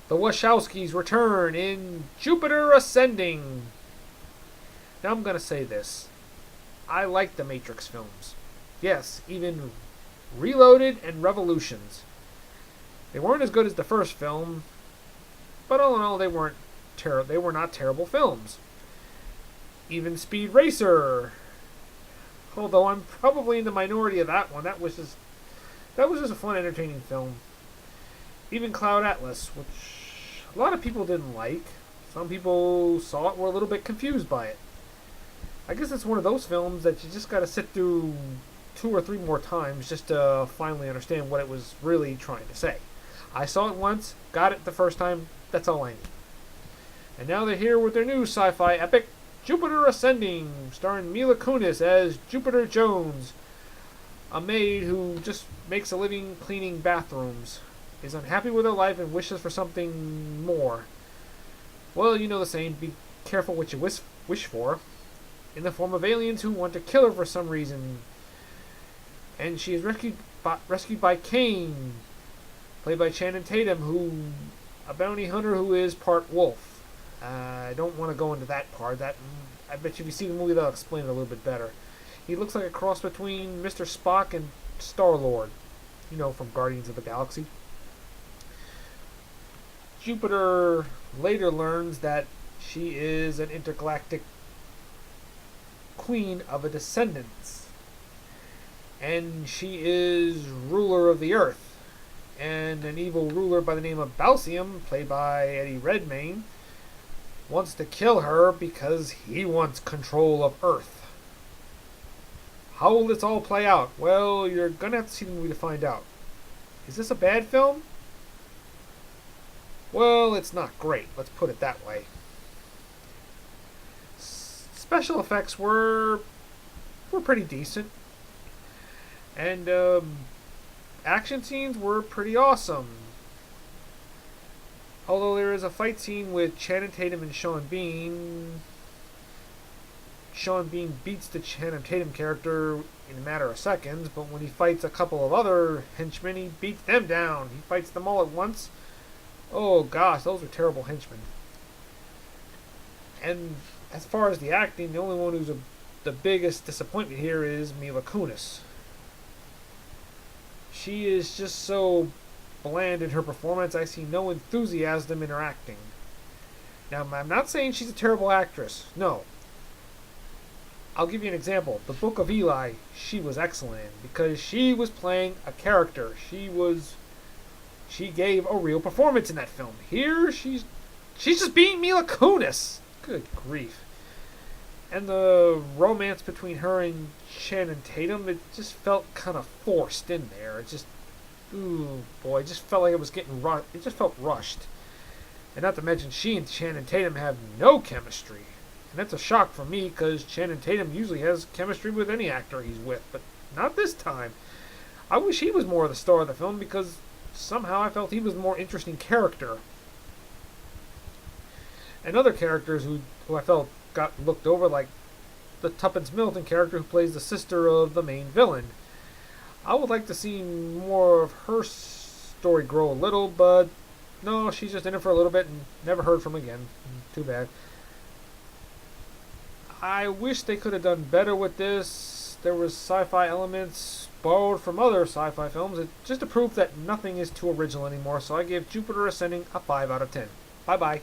The Wachowskis return in Jupiter Ascending. Now I'm going to say this. I like the Matrix films. Yes, even Reloaded and Revolutions. They weren't as good as the first film, but all in all, they were not terrible films. Even Speed Racer, although I'm probably in the minority of that one. That was just a fun, entertaining film. Even Cloud Atlas, which a lot of people didn't like. Some people saw it, were a little bit confused by it. I guess it's one of those films that you just got to sit through 2 or 3 more times just to finally understand what it was really trying to say. I saw it once, got it the first time, that's all I need. And now they're here with their new sci-fi epic, Jupiter Ascending, starring Mila Kunis as Jupiter Jones, a maid who just makes a living cleaning bathrooms, is unhappy with her life and wishes for something more. Well, you know the saying, be careful what you wish for, in the form of aliens who want to kill her for some reason. And she is rescued by Kane, played by Channing Tatum, a bounty hunter who is part wolf. I don't want to go into that part. I bet you if you see the movie, they'll explain it a little bit better. He looks like a cross between Mr. Spock and Star-Lord, from Guardians of the Galaxy. Jupiter later learns that she is an intergalactic queen of a descendants, and she is ruler of the Earth. And an evil ruler by the name of Balsium, played by Eddie Redmayne, wants to kill her because he wants control of Earth. How will this all play out? Well, you're going to have to see the movie to find out. Is this a bad film? Well, it's not great. Let's put it that way. Special effects were pretty decent. And action scenes were pretty awesome. Although there is a fight scene with Channing Tatum and Sean Bean. Sean Bean beats the Channing Tatum character in a matter of seconds, but when he fights a couple of other henchmen, he beats them down. He fights them all at once. Oh gosh, those are terrible henchmen. And as far as the acting, the only one who's the biggest disappointment here is Mila Kunis. She is just so bland in her performance. I see no enthusiasm in her acting. Now, I'm not saying she's a terrible actress. No. I'll give you an example. The Book of Eli, she was excellent in because she was playing a character. She gave a real performance in that film. Here, she's just being Mila Kunis. Good grief. And the romance between her and Channing Tatum, it just felt kind of forced in there. It just, ooh boy, it just felt like it was getting rushed. It just felt rushed. And not to mention, she and Channing Tatum have no chemistry. And that's a shock for me because Channing Tatum usually has chemistry with any actor he's with, but not this time. I wish he was more of the star of the film because somehow I felt he was a more interesting character. And other characters who I felt got looked over, like the Tuppence Middleton character who plays the sister of the main villain. I would like to see more of her story grow a little, but no, she's just in it for a little bit and never heard from again. Too bad. I wish they could have done better with this. There was sci-fi elements borrowed from other sci-fi films. It's just a proof that nothing is too original anymore, so I give Jupiter Ascending a 5 out of 10. Bye-bye.